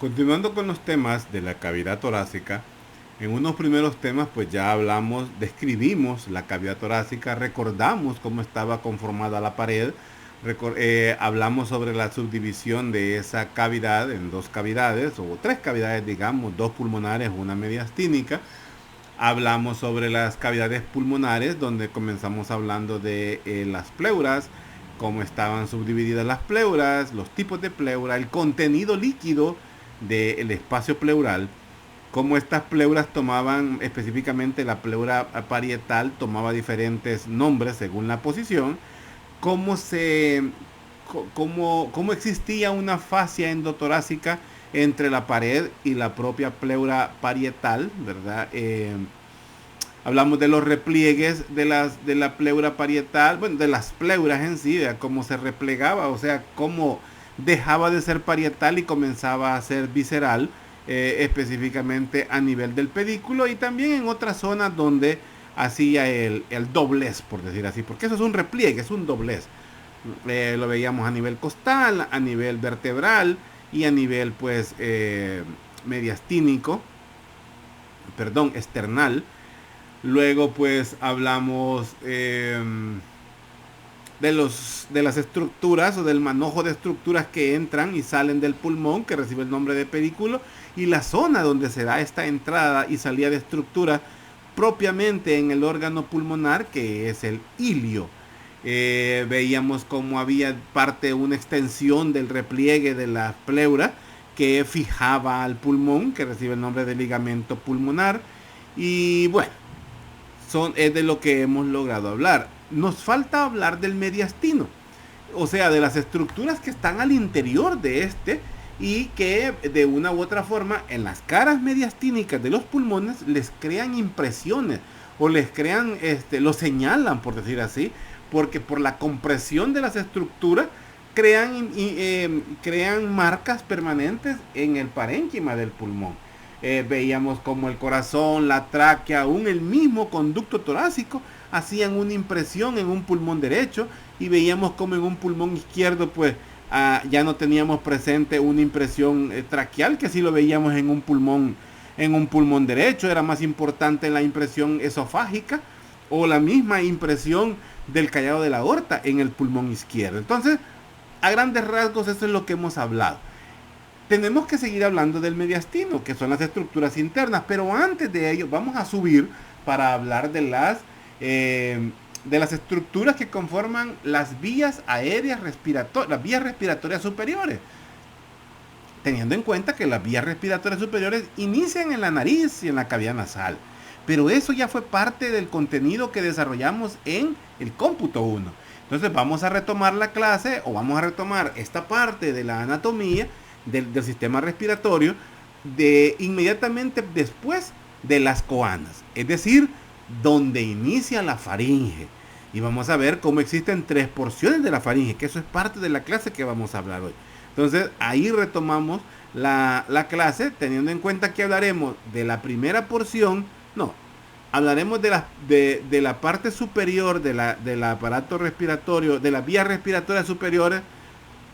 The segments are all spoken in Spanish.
Continuando con los temas de la cavidad torácica, en unos primeros temas pues ya hablamos, describimos la cavidad torácica, recordamos cómo estaba conformada la pared, hablamos sobre la subdivisión de esa cavidad en dos cavidades o tres cavidades, digamos, dos pulmonares, una mediastínica. Hablamos sobre las cavidades pulmonares, donde comenzamos hablando de las pleuras, cómo estaban subdivididas las pleuras, los tipos de pleura, el contenido líquido del espacio pleural, cómo estas pleuras tomaban, específicamente la pleura parietal tomaba diferentes nombres según la posición, cómo cómo existía una fascia endotorácica entre la pared y la propia pleura parietal, ¿verdad? Hablamos de los repliegues de la pleura parietal, bueno, de las pleuras en sí, de cómo se replegaba, o sea, cómo dejaba de ser parietal y comenzaba a ser visceral, específicamente a nivel del pedículo y también en otras zonas donde hacía el doblez, por decir así, porque eso es un repliegue, es un doblez. Lo veíamos a nivel costal, a nivel vertebral y a nivel pues mediastínico, perdón, external. Luego pues hablamos de las estructuras o del manojo de estructuras que entran y salen del pulmón, que recibe el nombre de pedículo, y la zona donde se da esta entrada y salida de estructura propiamente en el órgano pulmonar, que es el ilio. Veíamos como había parte, una extensión del repliegue de la pleura que fijaba al pulmón, que recibe el nombre de ligamento pulmonar. Y bueno, es de lo que hemos logrado hablar. Nos falta hablar del mediastino, o sea, de las estructuras que están al interior de este y que de una u otra forma en las caras mediastínicas de los pulmones les crean impresiones o les crean, lo señalan, por decir así, porque por la compresión de las estructuras crean marcas permanentes en el parénquima del pulmón. Veíamos como el corazón, la tráquea, aún el mismo conducto torácico hacían una impresión en un pulmón derecho y veíamos como en un pulmón izquierdo pues ya no teníamos presente una impresión traqueal, que sí lo veíamos en un pulmón derecho. Era más importante la impresión esofágica o la misma impresión del callado de la aorta en el pulmón izquierdo. Entonces, a grandes rasgos, eso es lo que hemos hablado. Tenemos que seguir hablando del mediastino, que son las estructuras internas, pero antes de ello vamos a subir para hablar de las estructuras que conforman las vías aéreas respiratorias, las vías respiratorias superiores, teniendo en cuenta que las vías respiratorias superiores inician en la nariz y en la cavidad nasal. Pero eso ya fue parte del contenido que desarrollamos en el cómputo 1. Entonces vamos a retomar la clase o vamos a retomar esta parte de la anatomía del sistema respiratorio inmediatamente después de las coanas, es decir, donde inicia la faringe. Y vamos a ver cómo existen tres porciones de la faringe, que eso es parte de la clase que vamos a hablar hoy. Entonces ahí retomamos la clase, teniendo en cuenta que hablaremos de la primera porción, no, hablaremos de la parte superior del aparato respiratorio, de las vías respiratorias superiores.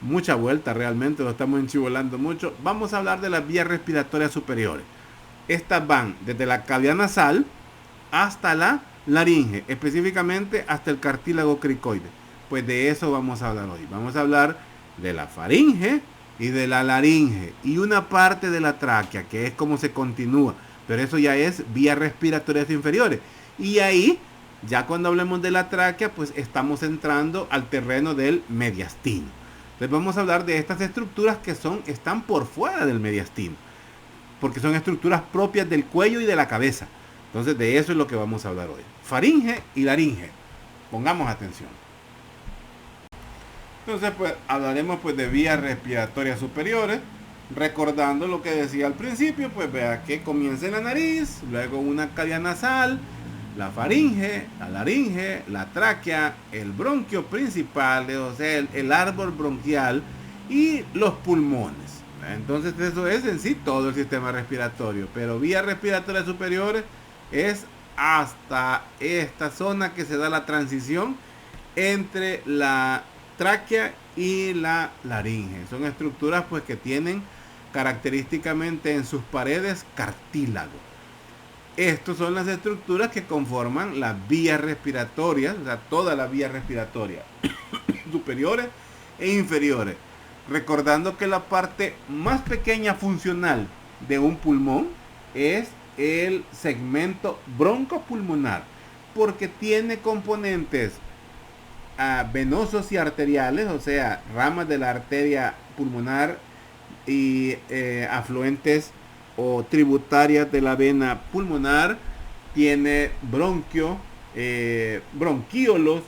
Mucha vuelta realmente, lo estamos enchivolando mucho. Vamos a hablar de las vías respiratorias superiores. Estas van desde la cavidad nasal hasta la laringe, específicamente hasta el cartílago cricoide. Pues de eso vamos a hablar hoy. Vamos a hablar de la faringe y de la laringe y una parte de la tráquea, que es como se continúa, pero eso ya es vías respiratorias inferiores. Y ahí, ya cuando hablemos de la tráquea, pues estamos entrando al terreno del mediastino. Entonces vamos a hablar de estas estructuras que están por fuera del mediastino, porque son estructuras propias del cuello y de la cabeza. Entonces de eso es lo que vamos a hablar hoy. Faringe y laringe. Pongamos atención. Entonces pues hablaremos pues de vías respiratorias superiores, recordando lo que decía al principio, pues vea que comienza en la nariz, luego una cavidad nasal, la faringe, la laringe, la tráquea, el bronquio principal, o sea, el árbol bronquial y los pulmones. Entonces eso es en sí todo el sistema respiratorio, pero vías respiratorias superiores es hasta esta zona que se da la transición entre la tráquea y la laringe. Son estructuras pues que tienen característicamente en sus paredes cartílago. Estas son las estructuras que conforman las vías respiratorias, o sea, todas las vías respiratorias, superiores e inferiores. Recordando que la parte más pequeña funcional de un pulmón es el segmento broncopulmonar, porque tiene componentes venosos y arteriales, o sea, ramas de la arteria pulmonar y afluentes o tributarias de la vena pulmonar. Tiene bronquíolos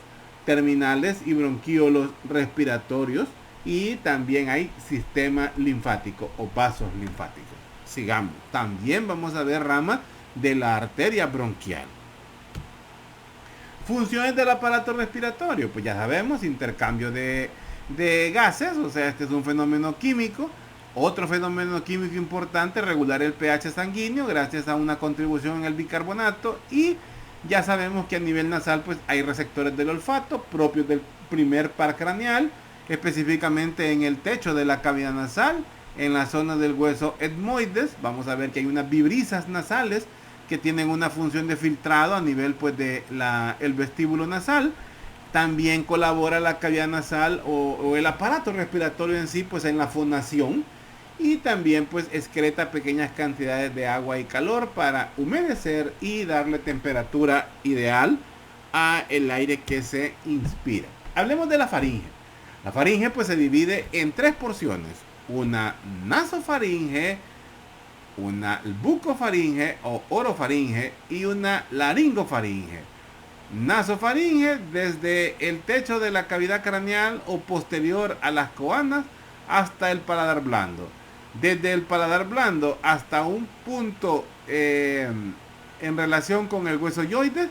terminales y bronquíolos respiratorios, y también hay sistema linfático o vasos linfáticos. Sigamos, también vamos a ver ramas de la arteria bronquial. Funciones del aparato respiratorio, pues ya sabemos, intercambio de gases, o sea, este es un fenómeno químico. Otro fenómeno químico importante, regular el pH sanguíneo gracias a una contribución en el bicarbonato. Y ya sabemos que a nivel nasal pues hay receptores del olfato propios del primer par craneal, específicamente en el techo de la cavidad nasal, en la zona del hueso etmoides. Vamos a ver que hay unas vibrisas nasales que tienen una función de filtrado a nivel pues de el vestíbulo nasal. También colabora la cavidad nasal o el aparato respiratorio en sí pues en la fonación, y también pues excreta pequeñas cantidades de agua y calor para humedecer y darle temperatura ideal a el aire que se inspira. Hablemos de la faringe. La faringe pues se divide en tres porciones: una nasofaringe, una bucofaringe o orofaringe y una laringofaringe. Nasofaringe desde el techo de la cavidad craneal o posterior a las coanas hasta el paladar blando. Desde el paladar blando hasta un punto en relación con el hueso yoides,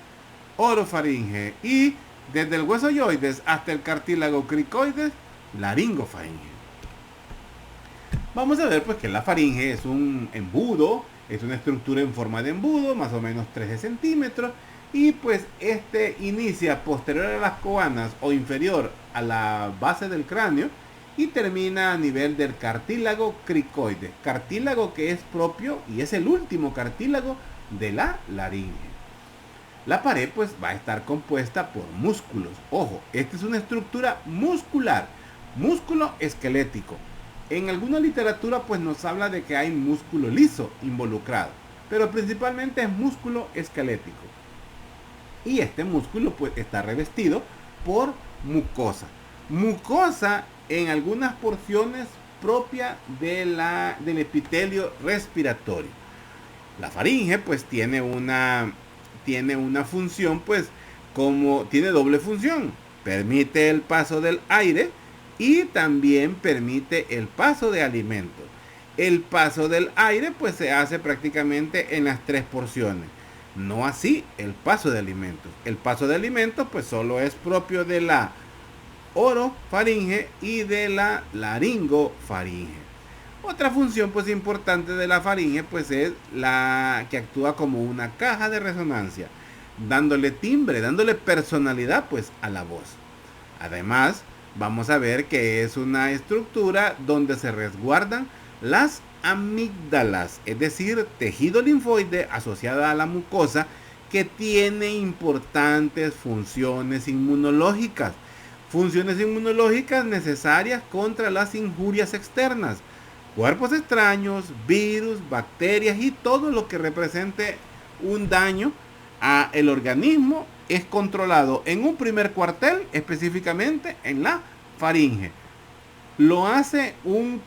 orofaringe. Y desde el hueso yoides hasta el cartílago cricoides, laringofaringe. Vamos a ver pues que la faringe es un embudo, es una estructura en forma de embudo, más o menos 13 centímetros. Y pues este inicia posterior a las coanas o inferior a la base del cráneo y termina a nivel del cartílago cricoide. Cartílago que es propio y es el último cartílago de la laringe. La pared pues va a estar compuesta por músculos. Ojo, esta es una estructura muscular, músculo esquelético. En alguna literatura pues nos habla de que hay músculo liso involucrado, pero principalmente es músculo esquelético. Y este músculo pues está revestido por mucosa. Mucosa en algunas porciones propia del epitelio respiratorio. La faringe pues tiene una función pues tiene doble función. Permite el paso del aire y también permite el paso de alimentos. El paso del aire pues se hace prácticamente en las tres porciones. No así el paso de alimentos. El paso de alimentos pues solo es propio de la orofaringe y de la laringofaringe. Otra función pues importante de la faringe pues es la que actúa como una caja de resonancia, dándole timbre, dándole personalidad pues a la voz. Además, vamos a ver que es una estructura donde se resguardan las amígdalas, es decir, tejido linfoide asociado a la mucosa que tiene importantes funciones inmunológicas. Funciones inmunológicas necesarias contra las injurias externas, cuerpos extraños, virus, bacterias y todo lo que represente un daño al organismo es controlado en un primer cuartel, específicamente en la faringe. Lo hace un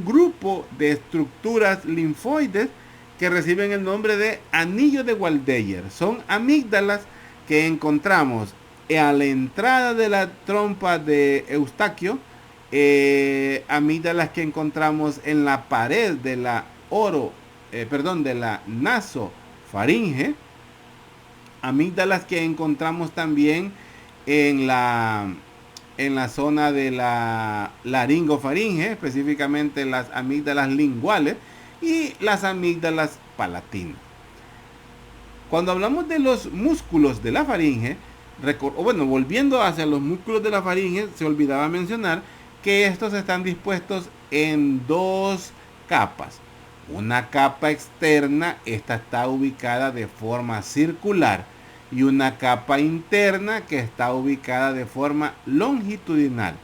grupo de estructuras linfoides que reciben el nombre de anillo de Waldeyer. Son amígdalas que encontramos a la entrada de la trompa de Eustaquio, amígdalas que encontramos en la pared de la de la nasofaringe, amígdalas que encontramos también en la zona de la laringofaringe, específicamente las amígdalas linguales y las amígdalas palatinas. Cuando hablamos de los músculos de la faringe, volviendo hacia los músculos de la faringe, se olvidaba mencionar que estos están dispuestos en dos capas. Una capa externa, esta está ubicada de forma circular, y una capa interna que está ubicada de forma longitudinal.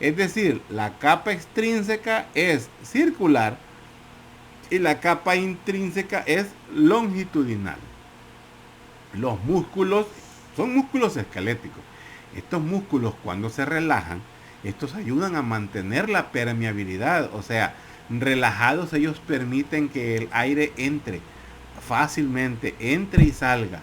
Es decir, la capa extrínseca es circular y la capa intrínseca es longitudinal. Los músculos son músculos esqueléticos. Estos músculos, cuando se relajan, estos ayudan a mantener la permeabilidad. O sea, relajados ellos permiten que el aire entre fácilmente, entre y salga.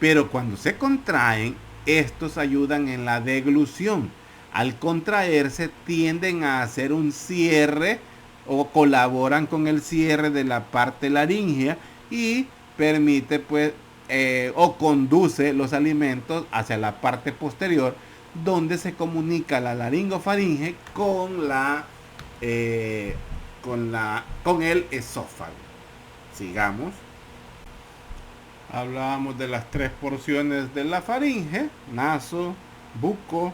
Pero cuando se contraen, estos ayudan en la deglución. Al contraerse tienden a hacer un cierre o colaboran con el cierre de la parte laríngea y permite pues o conduce los alimentos hacia la parte posterior, donde se comunica la laringofaringe con el esófago. Sigamos. Hablábamos de las tres porciones de la faringe: naso, buco,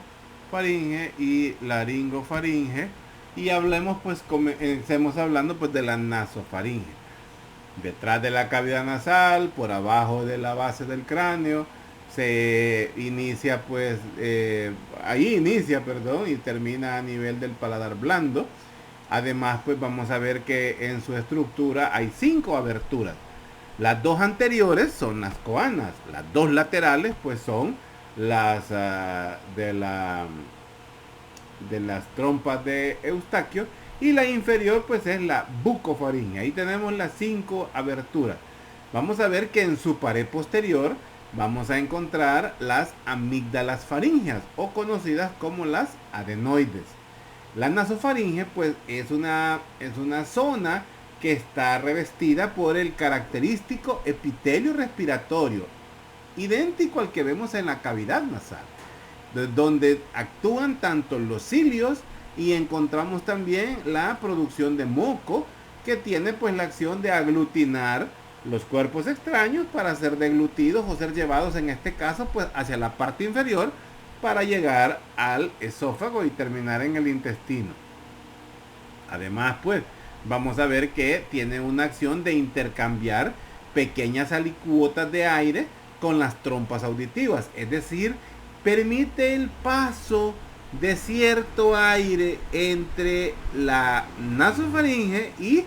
faringe y laringofaringe. Y hablemos pues, comencemos hablando pues de la nasofaringe. Detrás de la cavidad nasal, por abajo de la base del cráneo, se inicia pues, ahí inicia, perdón, y termina a nivel del paladar blando. Además pues vamos a ver que en su estructura hay 5 aberturas. Las 2 anteriores son las coanas, las 2 laterales pues son las de las trompas de Eustaquio, y la inferior pues es la bucofaringe. Ahí tenemos las 5 aberturas. Vamos a ver que en su pared posterior vamos a encontrar las amígdalas faringeas, o conocidas como las adenoides. La nasofaringe pues es una zona que está revestida por el característico epitelio respiratorio, idéntico al que vemos en la cavidad nasal, donde actúan tanto los cilios, y encontramos también la producción de moco, que tiene pues la acción de aglutinar los cuerpos extraños para ser deglutidos o ser llevados, en este caso pues hacia la parte inferior, para llegar al esófago y terminar en el intestino. Además pues vamos a ver que tiene una acción de intercambiar pequeñas alicuotas de aire con las trompas auditivas, es decir, permite el paso de cierto aire entre la nasofaringe y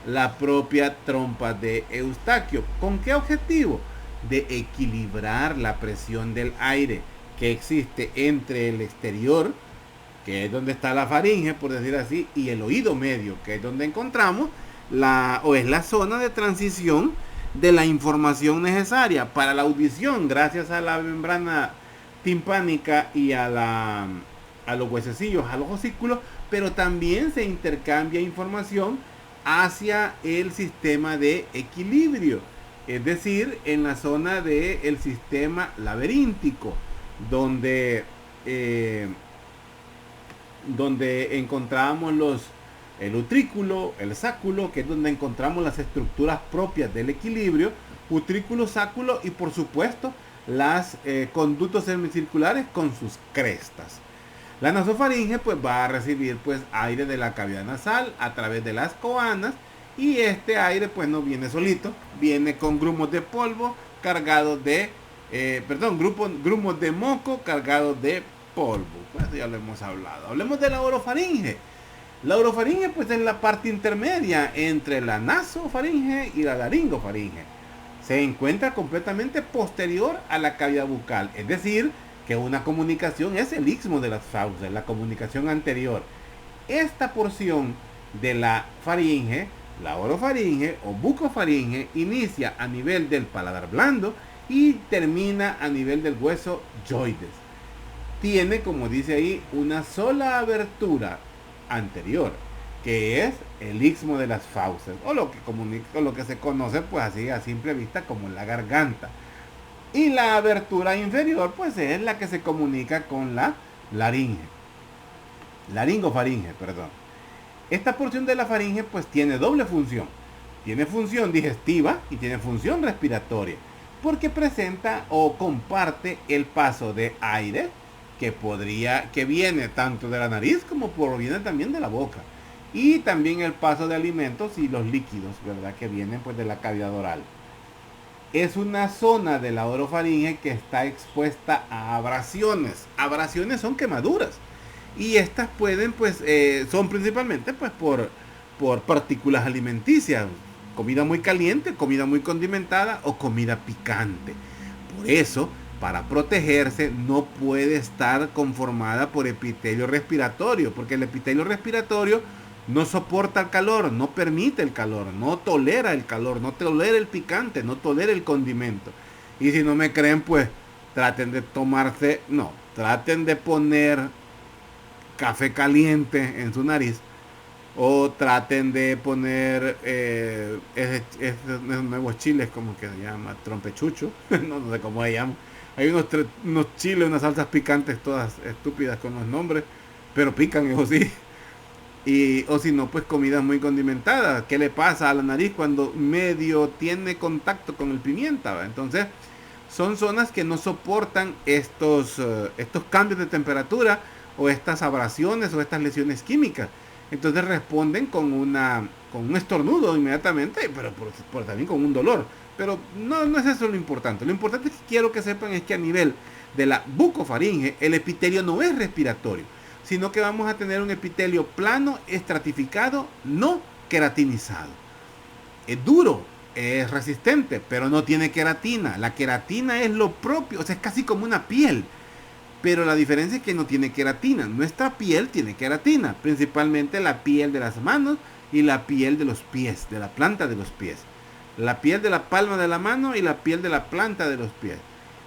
la propia trompa de Eustaquio. ¿Con qué objetivo? De equilibrar la presión del aire que existe entre el exterior, que es donde está la faringe, por decir así, y el oído medio, que es donde encontramos es la zona de transición de la información necesaria para la audición, gracias a la membrana timpánica y a los huesecillos, a los osículos, pero también se intercambia información hacia el sistema de equilibrio, es decir, en la zona del sistema laberíntico, donde encontramos el utrículo, el sáculo, que es donde encontramos las estructuras propias del equilibrio, utrículo, sáculo, y por supuesto las conductos semicirculares con sus crestas. La nasofaringe pues va a recibir pues aire de la cavidad nasal a través de las coanas, y este aire pues no viene solito, viene con grumos de polvo cargados de grumos de moco cargados de polvo. Pues ya lo hemos hablado. Hablemos de la orofaringe. La orofaringe pues es la parte intermedia entre la nasofaringe y la laringofaringe. Se encuentra completamente posterior a la cavidad bucal, es decir, que una comunicación es el istmo de las fauces, la comunicación anterior. Esta porción de la faringe, la orofaringe o bucofaringe, inicia a nivel del paladar blando y termina a nivel del hueso yoides. Tiene, como dice ahí, una sola abertura anterior, que es el istmo de las fauces, o lo que se conoce pues así a simple vista como la garganta. Y la abertura inferior pues es la que se comunica con la laringofaringe, perdón. Esta porción de la faringe pues tiene doble función. Tiene función digestiva y tiene función respiratoria, porque presenta o comparte el paso de aire que viene tanto de la nariz como proviene también de la boca. y también el paso de alimentos y los líquidos, ¿verdad? Que vienen pues de la cavidad oral. Es una zona de la orofaringe que está expuesta a abrasiones. Abrasiones son quemaduras. Y estas pueden, pues, son principalmente pues por partículas alimenticias. Comida muy caliente, comida muy condimentada o comida picante. Por eso, para protegerse, no puede estar conformada por epitelio respiratorio, porque el epitelio respiratorio no soporta el calor, no permite el calor, no tolera el calor, no tolera el picante, no tolera el condimento. Y si no me creen, pues traten de tomarse, no, traten de poner café caliente en su nariz o traten de poner esos nuevos chiles, como que se llama, trompechucho, no sé cómo se llama. Hay unos chiles, unas salsas picantes todas estúpidas con los nombres, pero pican, eso sí. Y, o si no, pues comidas muy condimentadas. ¿Qué le pasa a la nariz cuando medio tiene contacto con el pimienta? ¿Va? Entonces, son zonas que no soportan estos cambios de temperatura o estas abrasiones o estas lesiones químicas. Entonces responden con un estornudo inmediatamente, pero también con un dolor. Pero no es eso lo importante. Lo importante que quiero que sepan es que a nivel de la bucofaringe, el epitelio no es respiratorio, sino que vamos a tener un epitelio plano, estratificado, no queratinizado. Es duro, es resistente, pero no tiene queratina. La queratina es lo propio, o sea, es casi como una piel. Pero la diferencia es que no tiene queratina. Nuestra piel tiene queratina, principalmente la piel de las manos y la piel de los pies, de la planta de los pies. La piel de la palma de la mano y la piel de la planta de los pies.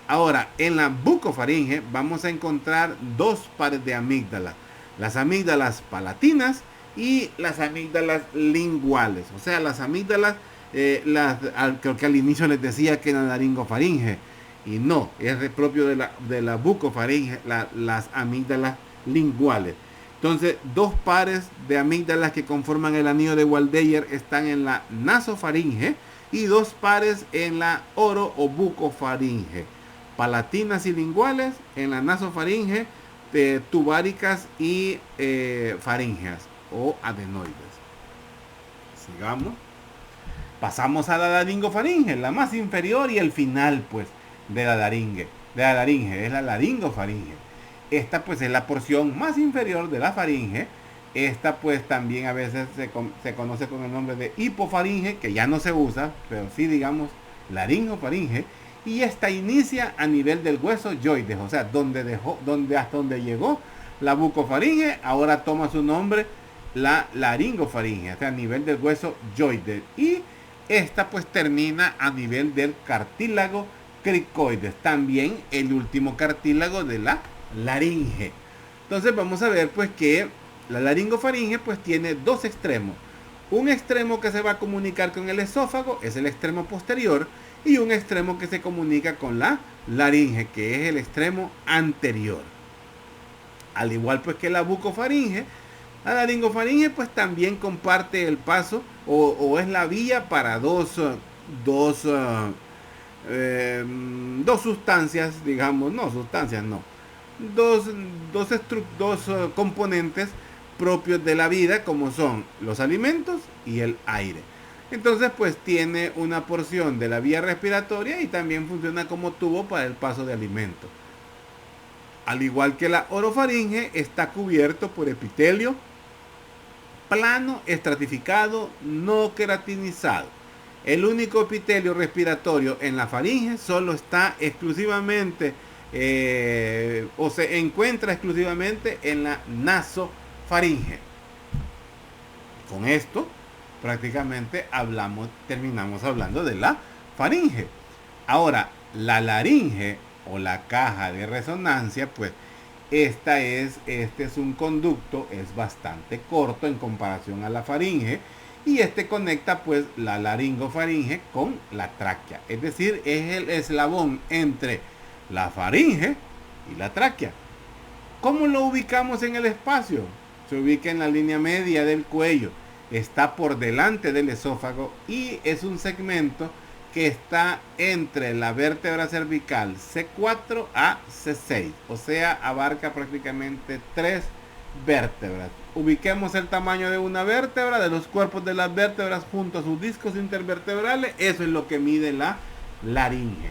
Ahora, en la bucofaringe vamos a encontrar dos pares de amígdalas. Las amígdalas palatinas y las amígdalas linguales. O sea, las amígdalas, creo que al inicio les decía que era laringofaringe. Y no, es propio de la bucofaringe, las amígdalas linguales. Entonces, dos pares de amígdalas que conforman el anillo de Waldeyer están en la nasofaringe y dos pares en la oro o bucofaringe. Palatinas y linguales en la nasofaringe, tubáricas y faringeas o adenoides. Sigamos. Pasamos a la laringofaringe, la más inferior y el final, pues, de la laringe, es la laringofaringe. Esta pues es la porción más inferior de la faringe. Esta pues también a veces se conoce con el nombre de hipofaringe, que ya no se usa, pero sí digamos laringofaringe. Y esta inicia a nivel del hueso yoides, o sea, hasta donde llegó la bucofaringe, ahora toma su nombre la laringofaringe, o sea, a nivel del hueso yoides. Y esta pues termina a nivel del cartílago cricoides, también el último cartílago de la laringe. Entonces vamos a ver pues que la laringofaringe pues tiene dos extremos. Un extremo que se va a comunicar con el esófago es el extremo posterior y un extremo que se comunica con la laringe, que es el extremo anterior. Al igual pues que la bucofaringe, la laringofaringe pues también comparte el paso o es la vía para dos sustancias, digamos, dos componentes propios de la vida, como son los alimentos y el aire. Entonces pues tiene una porción de la vía respiratoria y también funciona como tubo para el paso de alimentos. Al igual que la orofaringe, está cubierto por epitelio plano, estratificado, no queratinizado. El único epitelio respiratorio en la faringe solo está exclusivamente o se encuentra exclusivamente en la nasofaringe. Con esto prácticamente terminamos hablando de la faringe. Ahora, la laringe o la caja de resonancia, pues este es un conducto, es bastante corto en comparación a la faringe, y este conecta pues la laringofaringe con la tráquea, es decir, es el eslabón entre la faringe y la tráquea. ¿Cómo lo ubicamos en el espacio? Se ubica en la línea media del cuello, está por delante del esófago y es un segmento que está entre la vértebra cervical C4 a C6, o sea, abarca prácticamente 3 vértebras. ubiquemos el tamaño de una vértebra, de los cuerpos de las vértebras junto a sus discos intervertebrales. Eso es lo que mide la laringe.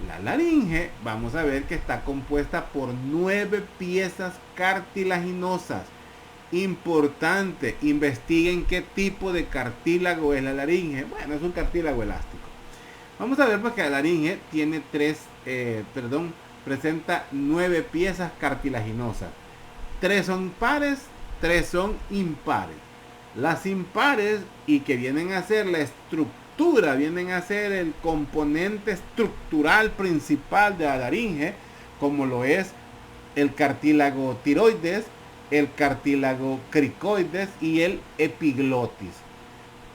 La laringe, vamos a ver que está compuesta por 9 piezas cartilaginosas. Importante, investiguen qué tipo de cartílago es la laringe. Bueno, es un cartílago elástico. Vamos a ver porque la laringe tiene presenta 9 piezas cartilaginosas. 3 son pares, 3 son impares. Las impares, y que vienen a ser la estructura, vienen a ser el componente estructural principal de la laringe, como lo es el cartílago tiroides, el cartílago cricoides y el epiglotis.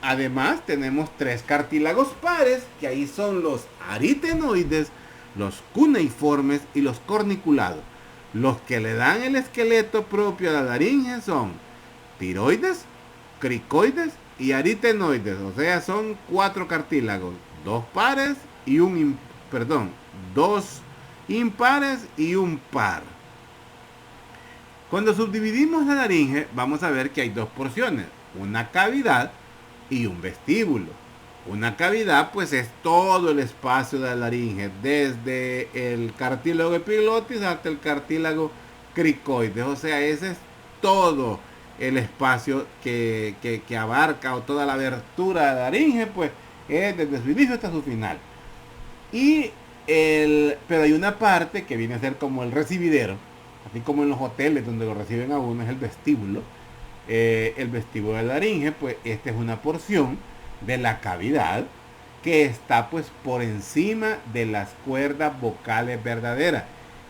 Además tenemos 3 cartílagos pares, que ahí son los aritenoides, los cuneiformes y los corniculados. Los que le dan el esqueleto propio a la laringe son tiroides, cricoides y aritenoides. O sea, son 4 cartílagos, 2 pares y dos impares y un par. Cuando subdividimos la laringe, vamos a ver que hay 2 porciones, una cavidad y un vestíbulo. Una cavidad pues es todo el espacio de la laringe, desde el cartílago epiglotis hasta el cartílago cricoides. O sea, ese es todo el espacio que abarca, o toda la abertura de la laringe, pues es desde su inicio hasta su final. Pero hay una parte que viene a ser como el recibidero, así como en los hoteles donde lo reciben a uno, es el vestíbulo. El vestíbulo de la laringe, pues esta es una porción de la cavidad que está pues por encima de las cuerdas vocales verdaderas.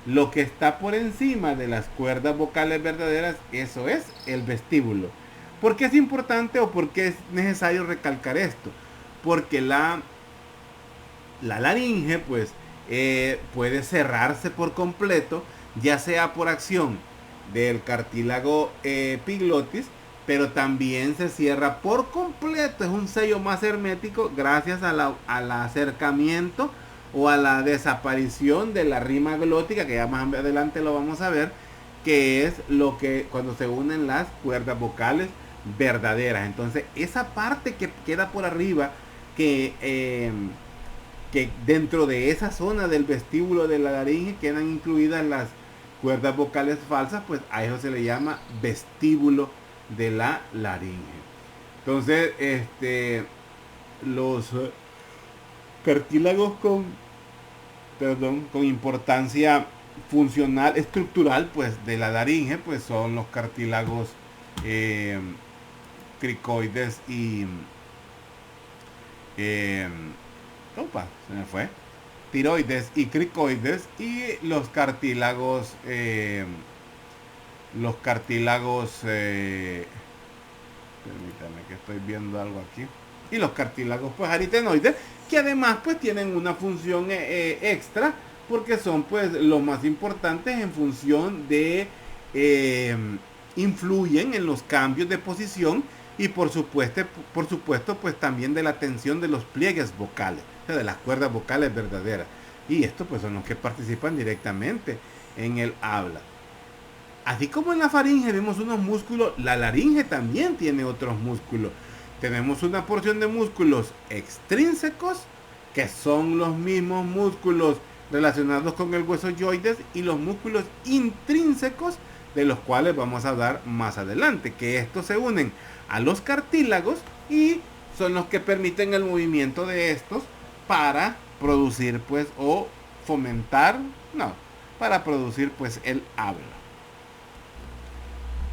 Lo que está por encima de las cuerdas vocales verdaderas, eso es el vestíbulo. ¿Por qué es importante o por qué es necesario recalcar esto? Porque la laringe pues puede cerrarse por completo, ya sea por acción del cartílago epiglotis, pero también se cierra por completo. Es un sello más hermético gracias al acercamiento o a la desaparición de la rima glótica, que ya más adelante lo vamos a ver, que es lo que cuando se unen las cuerdas vocales verdaderas. Entonces esa parte que queda por arriba, que dentro de esa zona del vestíbulo de la laringe quedan incluidas las cuerdas vocales falsas, pues a eso se le llama vestíbulo de la laringe. Entonces, los cartílagos con importancia funcional, estructural, pues de la laringe, pues son los cartílagos cricoides y se me fue, tiroides y cricoides, y los cartílagos permítame que estoy viendo algo aquí, y los cartílagos pues aritenoides, que además pues tienen una función extra, porque son pues los más importantes en función de influyen en los cambios de posición y por supuesto pues también de la tensión de los pliegues vocales, o sea, de las cuerdas vocales verdaderas, y estos pues son los que participan directamente en el habla. Así como en la faringe vemos unos músculos, la laringe también tiene otros músculos. Tenemos una porción de músculos extrínsecos, que son los mismos músculos relacionados con el hueso yoides, y los músculos intrínsecos, de los cuales vamos a hablar más adelante, que estos se unen a los cartílagos y son los que permiten el movimiento de estos para producir pues para producir pues el habla.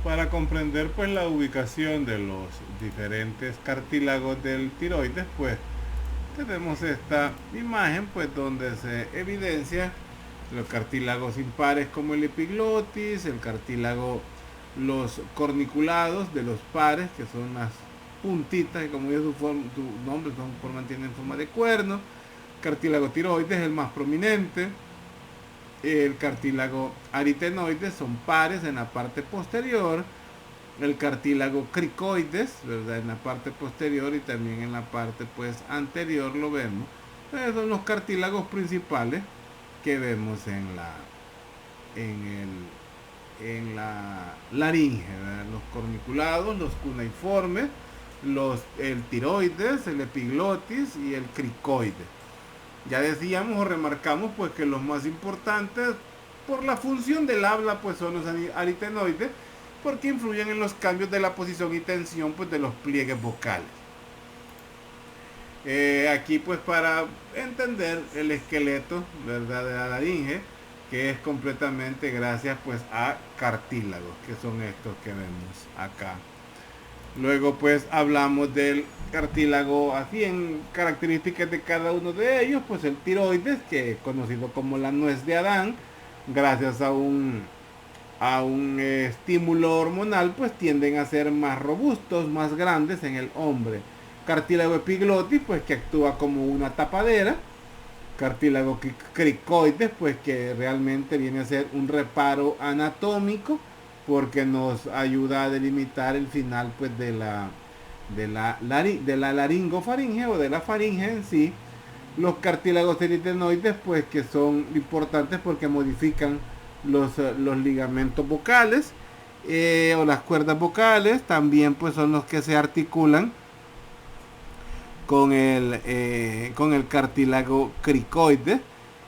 Para comprender pues la ubicación de los diferentes cartílagos del tiroides, pues tenemos esta imagen pues donde se evidencia los cartílagos impares como el epiglotis, el cartílago, los corniculados de los pares, que son las puntitas que como ya su nombre tienen forma de cuerno. Cartílago tiroides es el más prominente. El cartílago aritenoides son pares en la parte posterior. El cartílago cricoides, ¿verdad?, en la parte posterior, y también en la parte pues anterior lo vemos. Entonces son los cartílagos principales que vemos en en la laringe, ¿verdad? Los corniculados, los cuneiformes, el tiroides, el epiglotis y el cricoide. Ya decíamos o remarcamos pues que los más importantes por la función del habla pues son los aritenoides, porque influyen en los cambios de la posición y tensión pues de los pliegues vocales. Aquí pues para entender el esqueleto, ¿verdad?, de la laringe, que es completamente gracias pues a cartílagos, que son estos que vemos acá. Luego pues hablamos del cartílago así en características de cada uno de ellos, pues el tiroides, que es conocido como la nuez de Adán, gracias a un estímulo hormonal, pues tienden a ser más robustos, más grandes en el hombre. Cartílago epiglotis, pues que actúa como una tapadera. Cartílago cricoides, pues que realmente viene a ser un reparo anatómico, porque nos ayuda a delimitar el final pues de la laringofaringe o de la faringe en sí. Los cartílagos eritenoides, pues que son importantes porque modifican los ligamentos vocales, o las cuerdas vocales. También pues son los que se articulan con el cartílago cricoide,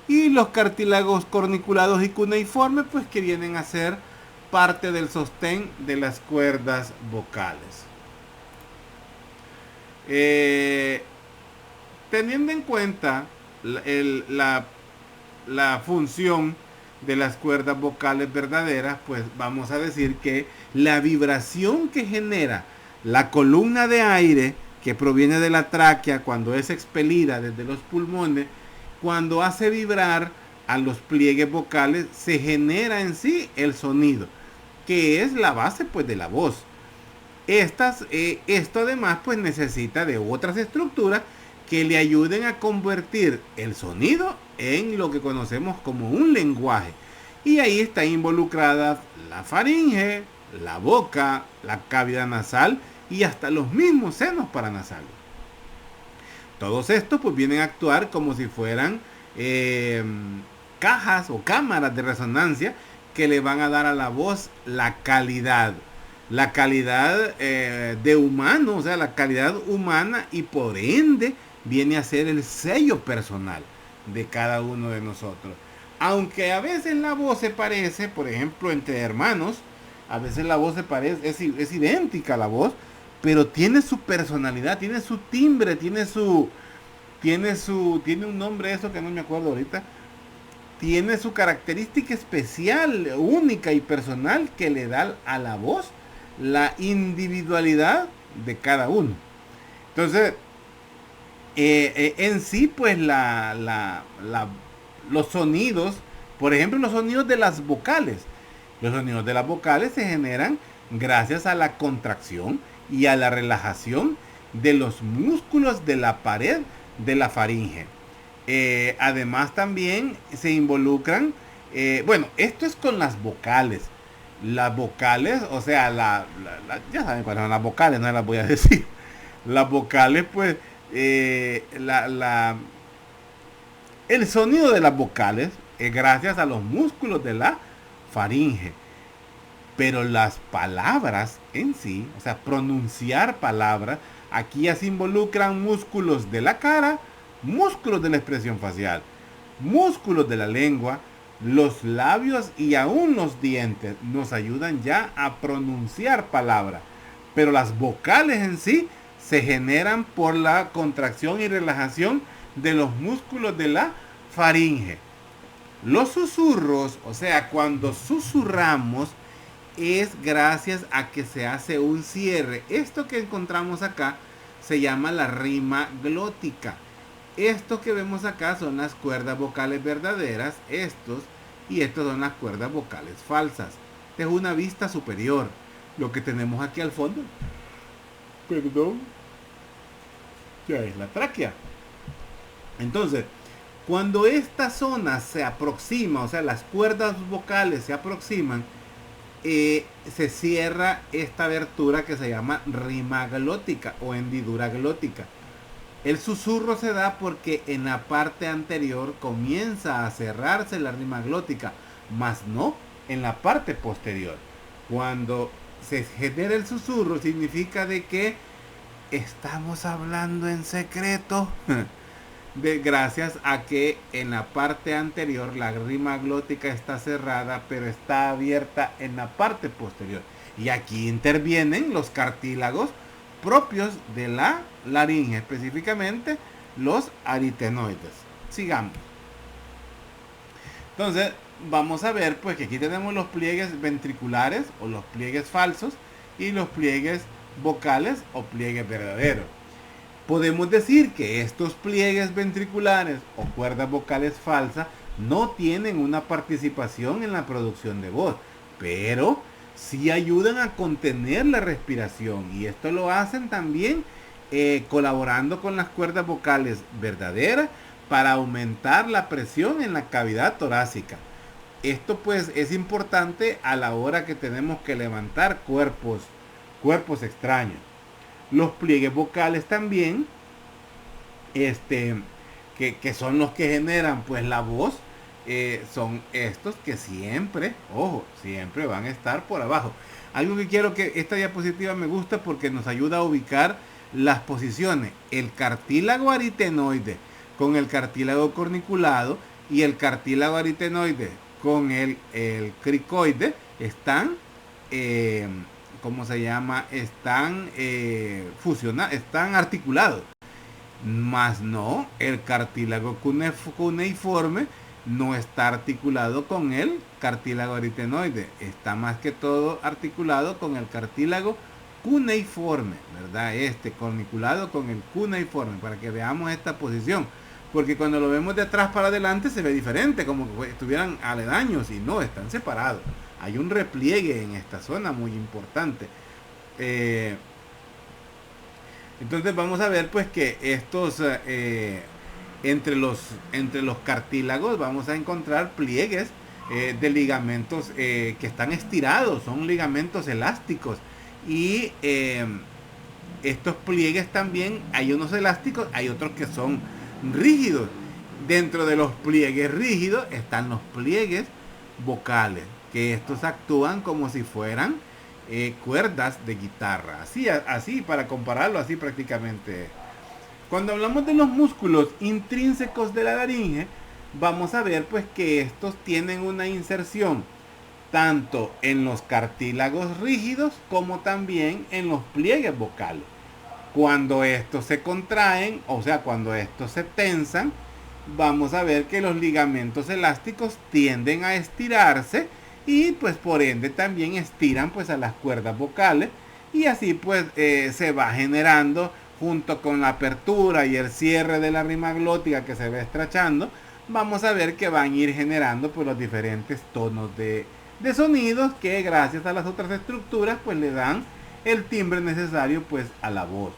y los cartílagos corniculados y cuneiformes, pues que vienen a ser parte del sostén de las cuerdas vocales. Teniendo en cuenta la función de las cuerdas vocales verdaderas, pues vamos a decir que la vibración que genera la columna de aire que proviene de la tráquea cuando es expelida desde los pulmones, cuando hace vibrar a los pliegues vocales, se genera en sí el sonido, que es la base pues de la voz. Esto además pues necesita de otras estructuras que le ayuden a convertir el sonido en lo que conocemos como un lenguaje. Y ahí está involucrada la faringe, la boca, la cavidad nasal y hasta los mismos senos paranasales. Todos estos pues vienen a actuar como si fueran cajas o cámaras de resonancia que le van a dar a la voz la calidad de humano, o sea, la calidad humana, y por ende viene a ser el sello personal de cada uno de nosotros. Aunque a veces la voz se parece, por ejemplo, entre hermanos, a veces la voz se parece, es idéntica a la voz, pero tiene su personalidad, tiene su timbre, tiene un nombre, eso que no me acuerdo ahorita, tiene su característica especial, única y personal, que le da a la voz la individualidad de cada uno. Entonces, en sí, pues los sonidos, por ejemplo, los sonidos de las vocales. Los sonidos de las vocales se generan gracias a la contracción y a la relajación de los músculos de la pared de la faringe. Además también se involucran, bueno, esto es con las vocales. Las vocales, o sea, ya saben cuáles son las vocales, no las voy a decir. Las vocales, pues, el sonido de las vocales es gracias a los músculos de la faringe. Pero las palabras en sí, o sea, pronunciar palabras, aquí ya se involucran músculos de la cara, músculos de la expresión facial, músculos de la lengua, los labios y aún los dientes nos ayudan ya a pronunciar palabras. Pero las vocales en sí se generan por la contracción y relajación de los músculos de la faringe. Los susurros, o sea, cuando susurramos, es gracias a que se hace un cierre. Esto que encontramos acá se llama la rima glótica. Esto que vemos acá son las cuerdas vocales verdaderas, y estos son las cuerdas vocales falsas. Es una vista superior. Lo que tenemos aquí al fondo, perdón, ya es la tráquea. Entonces, cuando esta zona se aproxima, o sea, las cuerdas vocales se aproximan, se cierra esta abertura que se llama rima glótica o hendidura glótica. El susurro se da porque en la parte anterior comienza a cerrarse la rima glótica, mas no en la parte posterior. Cuando se genera el susurro, significa de que estamos hablando en secreto. Gracias a que en la parte anterior la rima glótica está cerrada, pero está abierta en la parte posterior. Y aquí intervienen los cartílagos propios de la laringe, específicamente los aritenoides. Sigamos. Entonces, vamos a ver pues que aquí tenemos los pliegues ventriculares o los pliegues falsos y los pliegues vocales o pliegues verdaderos. Podemos decir que estos pliegues ventriculares o cuerdas vocales falsas no tienen una participación en la producción de voz, pero sí ayudan a contener la respiración, y esto lo hacen también colaborando con las cuerdas vocales verdaderas para aumentar la presión en la cavidad torácica. Esto pues es importante a la hora que tenemos que levantar cuerpos extraños. Los pliegues vocales también, que son los que generan pues la voz, son estos que siempre, ojo, siempre van a estar por abajo. Algo que quiero que esta diapositiva me gusta porque nos ayuda a ubicar las posiciones. El cartílago aritenoide con el cartílago corniculado y el cartílago aritenoide con el cricoide están ¿cómo se llama? Están fusionados, están articulados. Más no, el cartílago cuneiforme no está articulado con el cartílago aritenoide. Está más que todo articulado con el cartílago cuneiforme, ¿verdad? Corniculado con el cuneiforme, para que veamos esta posición. Porque cuando lo vemos de atrás para adelante se ve diferente, como que estuvieran aledaños, y no, están separados. Hay un repliegue en esta zona muy importante. Entonces vamos a ver pues que estos entre los cartílagos vamos a encontrar pliegues de ligamentos que están estirados, son ligamentos elásticos, y estos pliegues también hay unos elásticos, hay otros que son rígidos. Dentro de los pliegues rígidos están los pliegues vocales, que estos actúan como si fueran cuerdas de guitarra, así para compararlo, así prácticamente. Cuando hablamos de los músculos intrínsecos de la laringe, vamos a ver pues que estos tienen una inserción tanto en los cartílagos rígidos como también en los pliegues vocales. Cuando estos se contraen, o sea, cuando estos se tensan, vamos a ver que los ligamentos elásticos tienden a estirarse, y pues por ende también estiran pues a las cuerdas vocales, y así pues se va generando, junto con la apertura y el cierre de la rima glótica que se va estrechando, vamos a ver que van a ir generando pues los diferentes tonos de sonidos que, gracias a las otras estructuras, pues le dan el timbre necesario pues a la voz.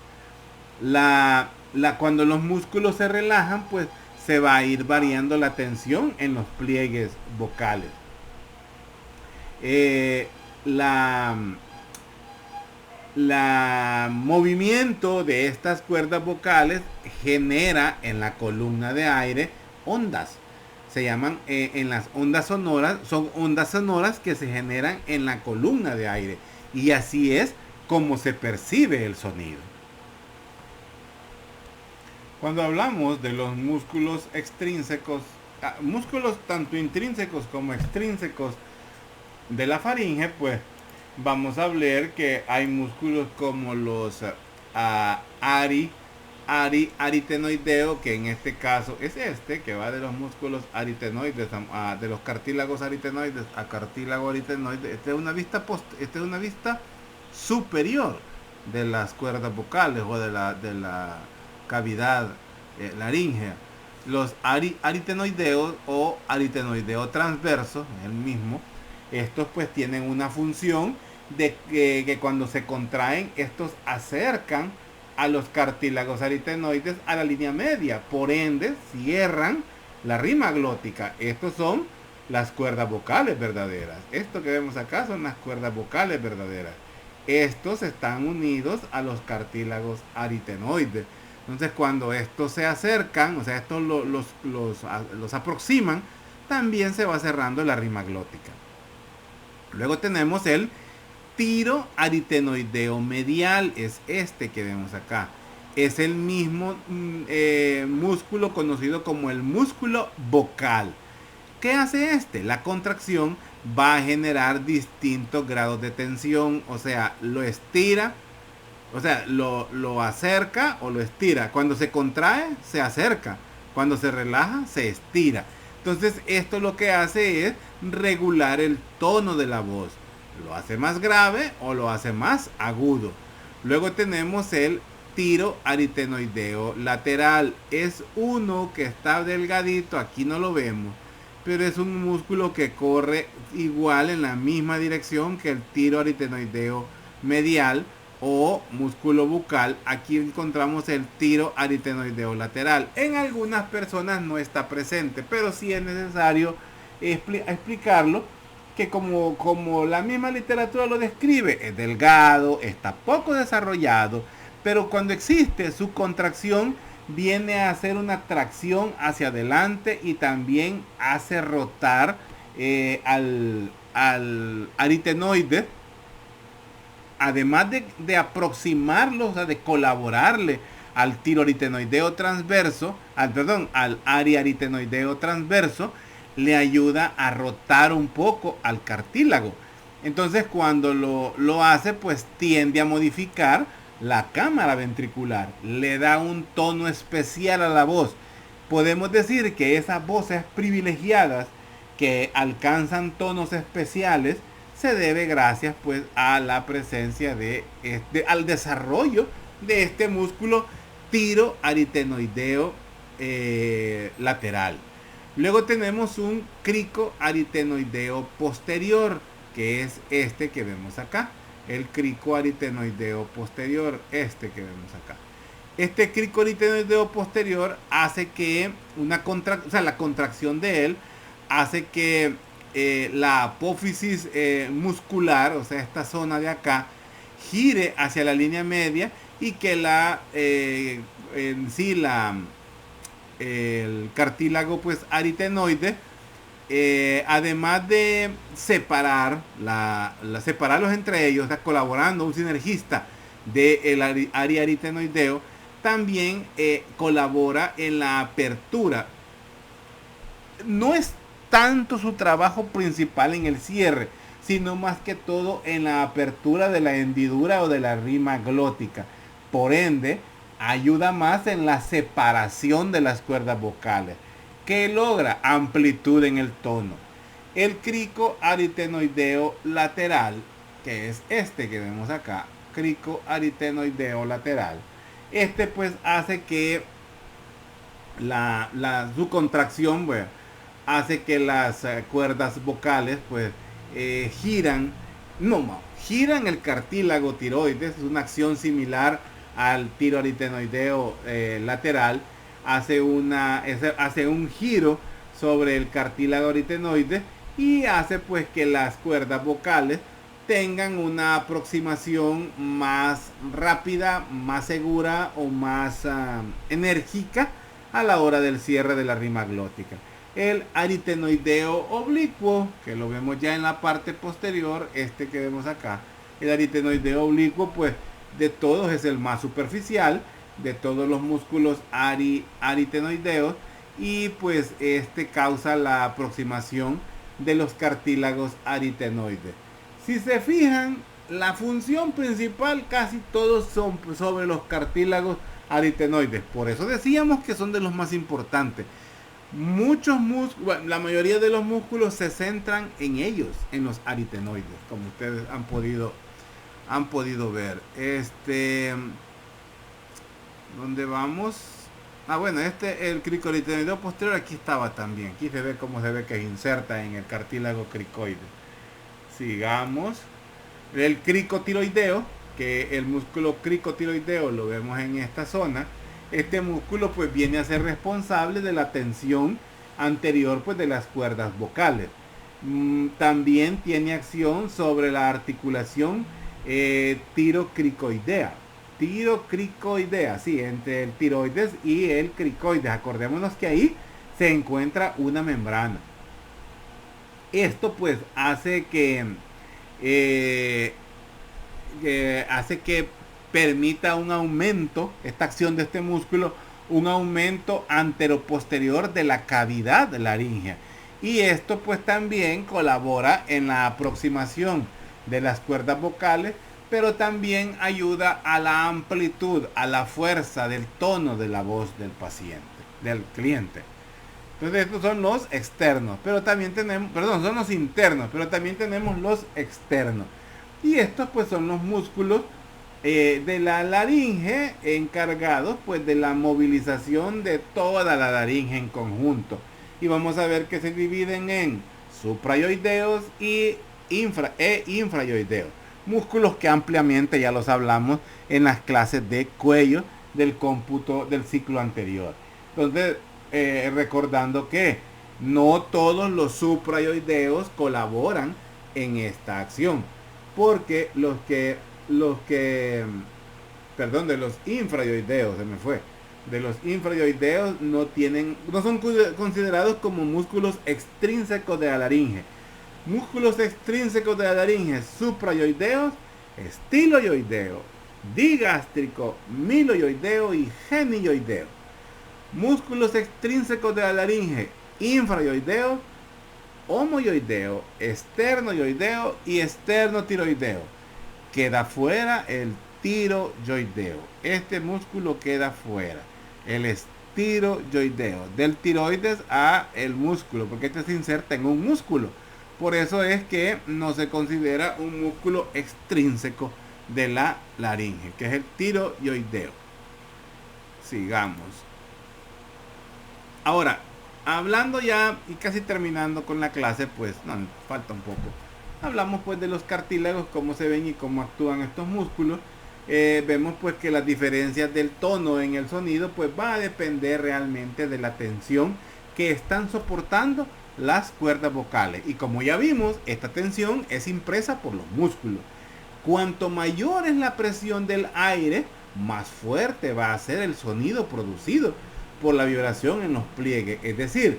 Cuando los músculos se relajan, pues se va a ir variando la tensión en los pliegues vocales. La movimiento de estas cuerdas vocales genera en la columna de aire ondas. Se llaman en las ondas sonoras, son ondas sonoras que se generan en la columna de aire, y así es como se percibe el sonido. Cuando hablamos de los músculos extrínsecos, músculos tanto intrínsecos como extrínsecos de la faringe, pues vamos a hablar que hay músculos como los aritenoideo, que en este caso es que va de los músculos aritenoides, de los cartílagos aritenoides a cartílago aritenoide. Esta es una vista superior de las cuerdas vocales o de la cavidad laríngea. Los aritenoideos o aritenoideo transverso, el mismo, estos pues tienen una función de que cuando se contraen, estos acercan a los cartílagos aritenoides a la línea media, por ende cierran la rima glótica. Estos son las cuerdas vocales verdaderas. Esto que vemos acá son las cuerdas vocales verdaderas. Estos están unidos a los cartílagos aritenoides. Entonces cuando estos se acercan, o sea, estos los aproximan, también se va cerrando la rima glótica. Luego tenemos el tiroaritenoideo medial, es este que vemos acá. Es el mismo músculo conocido como el músculo vocal. ¿Qué hace este? La contracción va a generar distintos grados de tensión, o sea, lo estira, o sea, lo acerca o lo estira. Cuando se contrae, se acerca. Cuando se relaja, se estira. Entonces, esto lo que hace es regular el tono de la voz. Lo hace más grave o lo hace más agudo. Luego tenemos el tiroaritenoideo lateral. Es uno que está delgadito, aquí no lo vemos, pero es un músculo que corre igual en la misma dirección que el tiroaritenoideo medial o músculo bucal. Aquí encontramos el tiroaritenoideo lateral. En algunas personas no está presente, pero sí es necesario explicarlo, que como la misma literatura lo describe, es delgado, está poco desarrollado, pero cuando existe su contracción viene a hacer una tracción hacia adelante y también hace rotar al aritenoide, además de aproximarlo, o sea, de colaborarle al tiroaritenoideo transverso, al ariaritenoideo transverso, le ayuda a rotar un poco al cartílago. Entonces, cuando lo hace, pues tiende a modificar la cámara ventricular, le da un tono especial a la voz. Podemos decir que esas voces privilegiadas que alcanzan tonos especiales se debe gracias pues a la presencia al desarrollo de este músculo tiroaritenoideo lateral. Luego tenemos un cricoaritenoideo posterior, que es este que vemos acá. El cricoaritenoideo posterior, este que vemos acá. Este cricoaritenoideo posterior hace que la contracción de él hace que la apófisis muscular, o sea, esta zona de acá, gire hacia la línea media y que en sí el cartílago pues aritenoide, además de separarlos entre ellos, está colaborando un sinergista del área aritenoideo, también colabora en la apertura. No es tanto su trabajo principal en el cierre, sino más que todo en la apertura de la hendidura o de la rima glótica. Por ende, ayuda más en la separación de las cuerdas vocales, que logra amplitud en el tono. El cricoaritenoideo lateral, que es este que vemos acá, cricoaritenoideo lateral, este pues hace que su contracción, bueno, hace que las cuerdas vocales pues giran el cartílago tiroides. Es una acción similar al tiroaritenoideo lateral. Hace un giro sobre el cartílago aritenoide y hace pues que las cuerdas vocales tengan una aproximación más rápida, más segura o más enérgica a la hora del cierre de la rima glótica. El aritenoideo oblicuo, que lo vemos ya en la parte posterior, este que vemos acá, el aritenoideo oblicuo pues de todos es el más superficial de todos los músculos aritenoideos, y pues este causa la aproximación de los cartílagos aritenoides. Si se fijan, la función principal casi todos son sobre los cartílagos aritenoides. Por eso decíamos que son de los más importantes. Muchos músculos, la mayoría de los músculos se centran en ellos, en los aritenoides, como ustedes han podido ver. ¿Dónde vamos? Bueno, el cricoaritenoideo posterior aquí estaba también. Aquí se ve cómo se ve que inserta en el cartílago cricoide. Sigamos. El cricotiroideo, que el músculo cricotiroideo lo vemos en esta zona. Este músculo pues viene a ser responsable de la tensión anterior pues de las cuerdas vocales. También tiene acción sobre la articulación tirocricoidea. Tirocricoidea, sí, entre el tiroides y el cricoides. Acordémonos que ahí se encuentra una membrana. Esto pues hace que eh, que hace que permita un aumento, esta acción de este músculo, un aumento anteroposterior de la cavidad laríngea. Y esto pues también colabora en la aproximación de las cuerdas vocales, pero también ayuda a la amplitud, a la fuerza del tono de la voz del paciente, del cliente. Entonces estos son los externos, pero también tenemos, perdón, son los internos, pero también tenemos los externos. Y estos pues son los músculos de la laringe encargados pues de la movilización de toda la laringe en conjunto. Y vamos a ver que se dividen en suprayoideos y infrayoideos. Músculos que ampliamente ya los hablamos en las clases de cuello del cómputo del ciclo anterior. Entonces, recordando que no todos los suprayoideos colaboran en esta acción, porque de los infrayoideos, de los infrayoideos no son considerados como músculos extrínsecos de la laringe. Músculos extrínsecos de la laringe suprayoideos, estiloyoideo, digástrico, miloyoideo y genioideo. Músculos extrínsecos de la laringe infrayoideo, homoyoideo, esternoyoideo y esternotiroideo. Queda fuera el tiroyoideo. Este músculo queda fuera. El estiroyoideo. Del tiroides a el músculo, porque este se inserta en un músculo. Por eso es que no se considera un músculo extrínseco de la laringe, que es el tiroyoideo. Sigamos. Ahora, hablando ya y casi terminando con la clase, pues no, falta un poco. Hablamos pues de los cartílagos, cómo se ven y cómo actúan estos músculos. Vemos pues que las diferencias del tono en el sonido pues va a depender realmente de la tensión que están soportando las cuerdas vocales. Y como ya vimos, esta tensión es impresa por los músculos. Cuanto mayor es la presión del aire, más fuerte va a ser el sonido producido por la vibración en los pliegues. Es decir,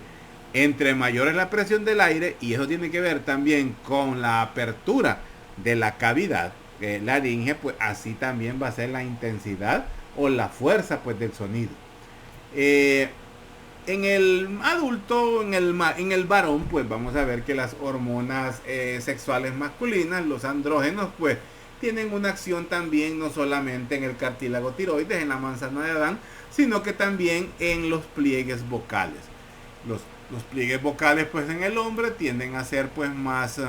entre mayor es la presión del aire, y eso tiene que ver también con la apertura de la cavidad laringe, pues así también va a ser la intensidad o la fuerza pues del sonido. En el adulto, en el varón, pues vamos a ver que las hormonas sexuales masculinas, los andrógenos, pues tienen una acción también no solamente en el cartílago tiroides, en la manzana de Adán, sino que también en los pliegues vocales. Los pliegues vocales pues en el hombre tienden a ser pues más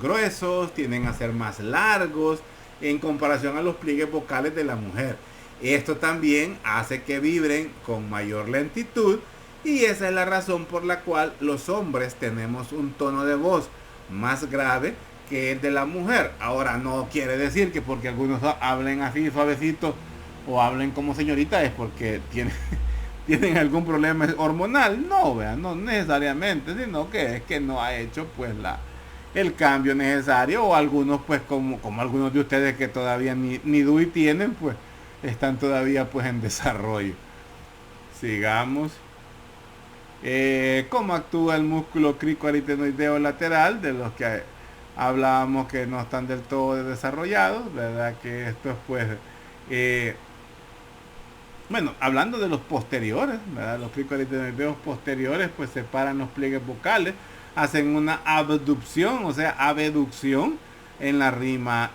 gruesos, tienden a ser más largos en comparación a los pliegues vocales de la mujer. Esto también hace que vibren con mayor lentitud, y esa es la razón por la cual los hombres tenemos un tono de voz más grave que el de la mujer. Ahora, no quiere decir que porque algunos hablen así suavecito o hablen como señorita es porque tienen algún problema hormonal. No, vean, no necesariamente, sino que es que no ha hecho pues el cambio necesario, o algunos pues como algunos de ustedes que todavía ni DUI tienen, pues están todavía pues en desarrollo. Sigamos. ¿Cómo actúa el músculo cricoaritenoideo lateral? De los que hablábamos que no están del todo desarrollados, ¿verdad? Que esto es pues bueno, hablando de los posteriores, ¿verdad? Los cricoaritenoideos posteriores pues separan los pliegues vocales, hacen una abducción, o sea, abducción en la rima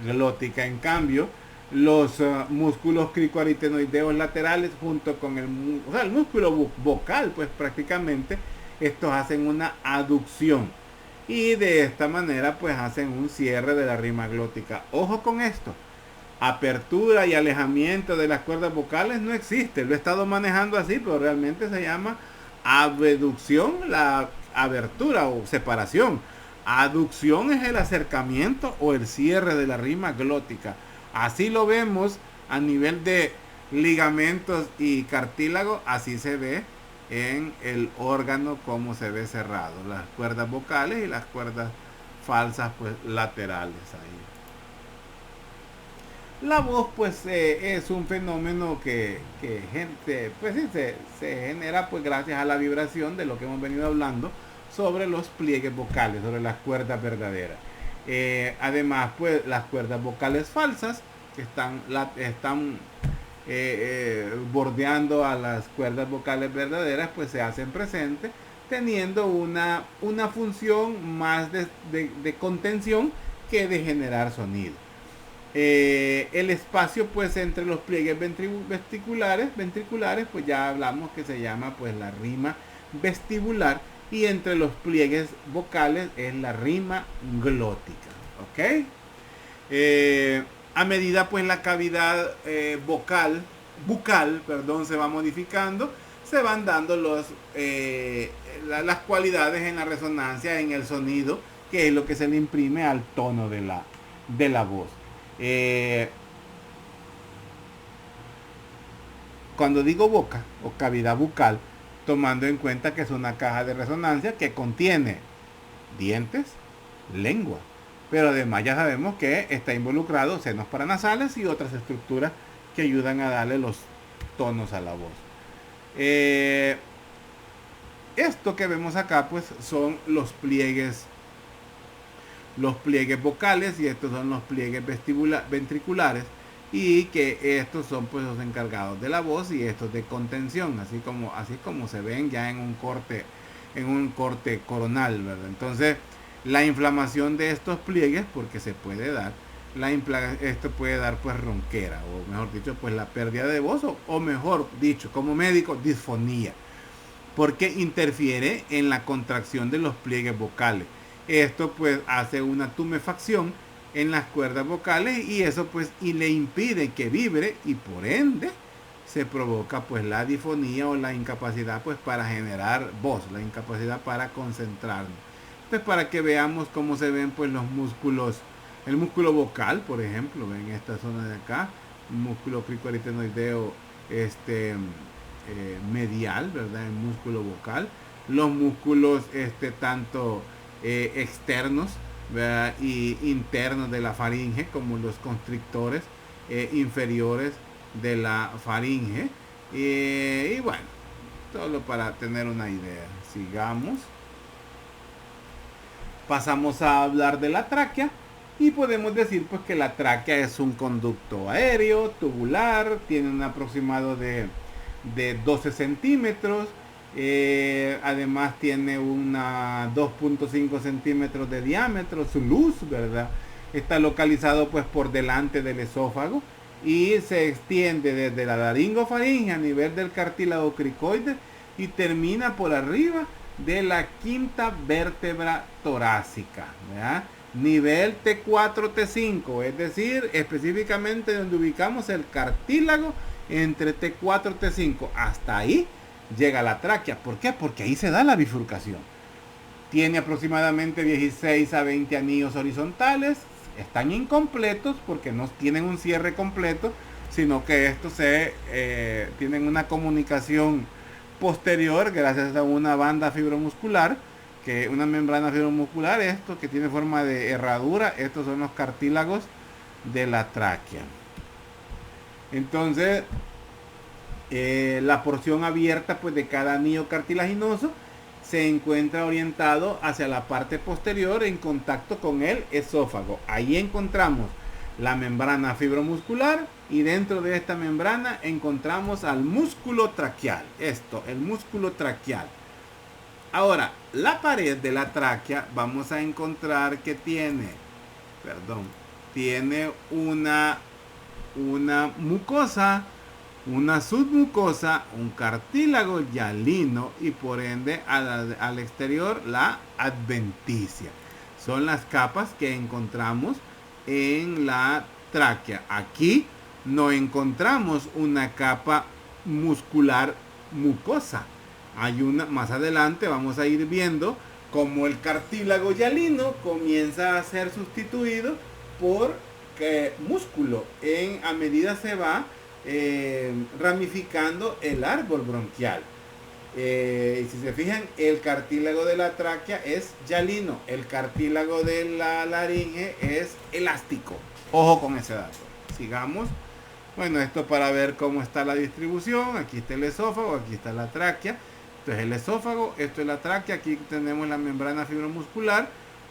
glótica. En cambio, los músculos cricoaritenoideos laterales junto con el músculo vocal, pues prácticamente estos hacen una aducción, y de esta manera pues hacen un cierre de la rima glótica. Ojo con esto, apertura y alejamiento de las cuerdas vocales no existe. Lo he estado manejando así, pero realmente se llama abducción, la abertura o separación. Aducción es el acercamiento o el cierre de la rima glótica. Así lo vemos a nivel de ligamentos y cartílago, así se ve en el órgano como se ve cerrado, las cuerdas vocales y las cuerdas falsas pues laterales ahí. La voz pues es un fenómeno que gente pues sí, se genera pues gracias a la vibración de lo que hemos venido hablando, sobre los pliegues vocales, sobre las cuerdas verdaderas. Además, pues las cuerdas vocales falsas que están bordeando a las cuerdas vocales verdaderas, pues se hacen presentes, teniendo una función más de contención que de generar sonido. El espacio pues entre los pliegues ventriculares, pues ya hablamos que se llama pues la rima vestibular, y entre los pliegues vocales es la rima glótica, ¿ok? A medida pues la cavidad bucal, se va modificando, se van dando las cualidades en la resonancia, en el sonido, que es lo que se le imprime al tono de la voz. Cuando digo boca o cavidad bucal, tomando en cuenta que es una caja de resonancia que contiene dientes, lengua, pero además ya sabemos que está involucrado senos paranasales y otras estructuras que ayudan a darle los tonos a la voz. Esto que vemos acá pues son los pliegues vocales, y estos son los pliegues ventriculares, y que estos son pues los encargados de la voz y estos de contención, así como se ven ya en un corte coronal, ¿verdad? Entonces la inflamación de estos pliegues, porque se puede dar, esto puede dar pues ronquera, o mejor dicho pues la pérdida de voz, o mejor dicho como médico, disfonía, porque interfiere en la contracción de los pliegues vocales. Esto pues hace una tumefacción en las cuerdas vocales, y eso pues le impide que vibre, y por ende se provoca pues la difonía o la incapacidad pues para generar voz, la incapacidad para concentrarnos. Entonces, para que veamos cómo se ven pues los músculos, el músculo vocal, por ejemplo, ven esta zona de acá, músculo cricoarytenoideo medial, ¿verdad? El músculo vocal, los músculos tanto externos, ¿verdad? Y internos de la faringe, como los constrictores inferiores de la faringe, y bueno, solo para tener una idea. Sigamos. Pasamos a hablar de la tráquea, y podemos decir pues que la tráquea es un conducto aéreo tubular, tiene un aproximado de 12 centímetros. Además tiene una 2.5 centímetros de diámetro, su luz, ¿verdad? Está localizado pues por delante del esófago, y se extiende desde la laringofaringe a nivel del cartílago cricoide, y termina por arriba de la quinta vértebra torácica, ¿verdad? Nivel T4, T5, es decir, específicamente donde ubicamos el cartílago entre T4 y T5, hasta ahí llega la tráquea. ¿Por qué? Porque ahí se da la bifurcación. Tiene aproximadamente 16 a 20 anillos horizontales. Están incompletos porque no tienen un cierre completo, sino que estos tienen una comunicación posterior gracias a una banda fibromuscular, que una membrana fibromuscular, esto que tiene forma de herradura. Estos son los cartílagos de la tráquea. Entonces la porción abierta pues de cada anillo cartilaginoso se encuentra orientado hacia la parte posterior en contacto con el esófago. Ahí encontramos la membrana fibromuscular, y dentro de esta membrana encontramos al músculo traqueal. El músculo traqueal. Ahora, la pared de la tráquea vamos a encontrar que tiene una mucosa, una submucosa, un cartílago hialino, y por ende al exterior la adventicia. Son las capas que encontramos en la tráquea. Aquí no encontramos una capa muscular mucosa. Hay una, más adelante vamos a ir viendo cómo el cartílago hialino comienza a ser sustituido por músculo a medida se va ramificando el árbol bronquial. Si se fijan, el cartílago de la tráquea es hialino, el cartílago de la laringe es elástico. Ojo con ese dato. Sigamos. Bueno, esto para ver cómo está la distribución. Aquí está el esófago, aquí está la tráquea. Esto es el esófago, esto es la tráquea, aquí tenemos la membrana fibromuscular,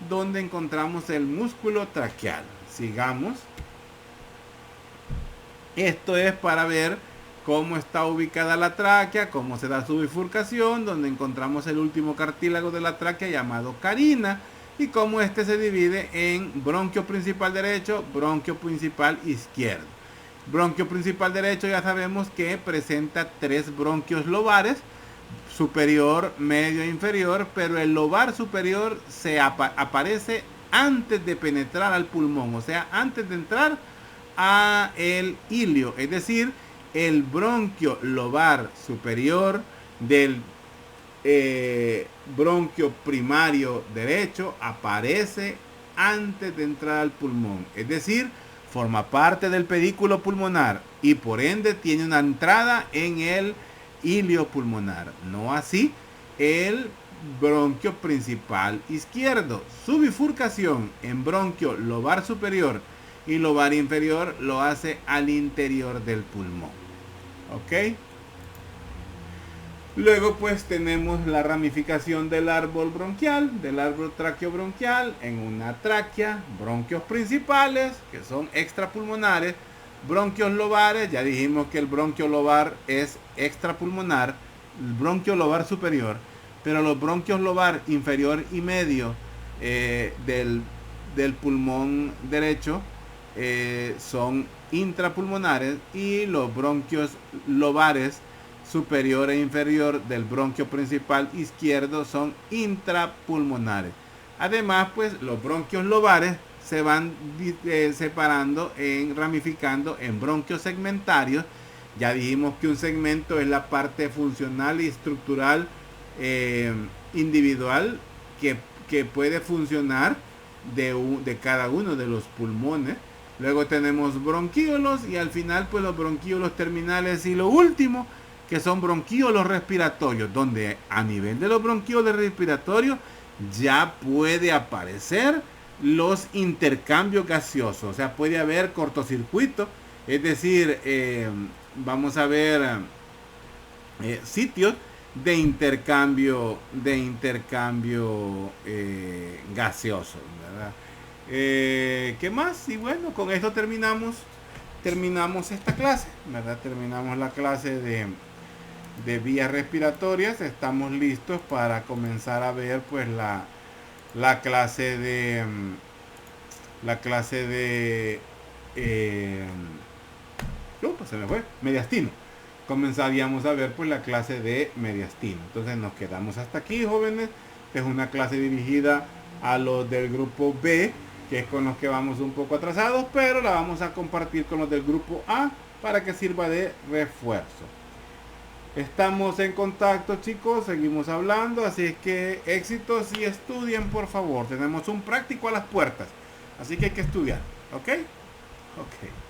donde encontramos el músculo traqueal. Sigamos. Esto es para ver cómo está ubicada la tráquea, cómo se da su bifurcación, donde encontramos el último cartílago de la tráquea llamado carina, y cómo este se divide en bronquio principal derecho, bronquio principal izquierdo. Bronquio principal derecho ya sabemos que presenta 3 bronquios lobares, superior, medio e inferior, pero el lobar superior se aparece antes de penetrar al pulmón, o sea, antes de entrar a el ilio, es decir, el bronquio lobar superior del bronquio primario derecho aparece antes de entrar al pulmón, es decir, forma parte del pedículo pulmonar y por ende tiene una entrada en el ilio pulmonar. No así el bronquio principal izquierdo. Su bifurcación en bronquio lobar superior y lobar inferior lo hace al interior del pulmón. ¿Ok? Luego pues tenemos la ramificación del árbol bronquial, del árbol traqueobronquial, en una tráquea, bronquios principales, que son extrapulmonares, bronquios lobares, ya dijimos que el bronquio lobar es extrapulmonar, el bronquio lobar superior, pero los bronquios lobar inferior y medio del pulmón derecho son intrapulmonares, y los bronquios lobares superior e inferior del bronquio principal izquierdo son intrapulmonares. Además, pues los bronquios lobares se van separando, ramificando en bronquios segmentarios. Ya dijimos que un segmento es la parte funcional y estructural individual que puede funcionar de cada uno de los pulmones. Luego tenemos bronquíolos y al final pues los bronquíolos terminales, y lo último que son bronquíolos respiratorios, donde a nivel de los bronquíolos respiratorios ya puede aparecer los intercambios gaseosos, o sea, puede haber cortocircuito, es decir, vamos a ver sitios de intercambio gaseoso, ¿verdad? ¿Qué más? Y bueno, con esto terminamos esta clase, ¿verdad? Terminamos la clase de vías respiratorias. Estamos listos para comenzar a ver pues la clase de se me fue, mediastino. Comenzaríamos a ver pues la clase de mediastino. Entonces nos quedamos hasta aquí, jóvenes. Es una clase dirigida a los del grupo B, que es con los que vamos un poco atrasados, pero la vamos a compartir con los del grupo A para que sirva de refuerzo. Estamos en contacto, chicos, seguimos hablando, así es que éxitos y estudien, por favor. Tenemos un práctico a las puertas, así que hay que estudiar, ¿ok? Ok.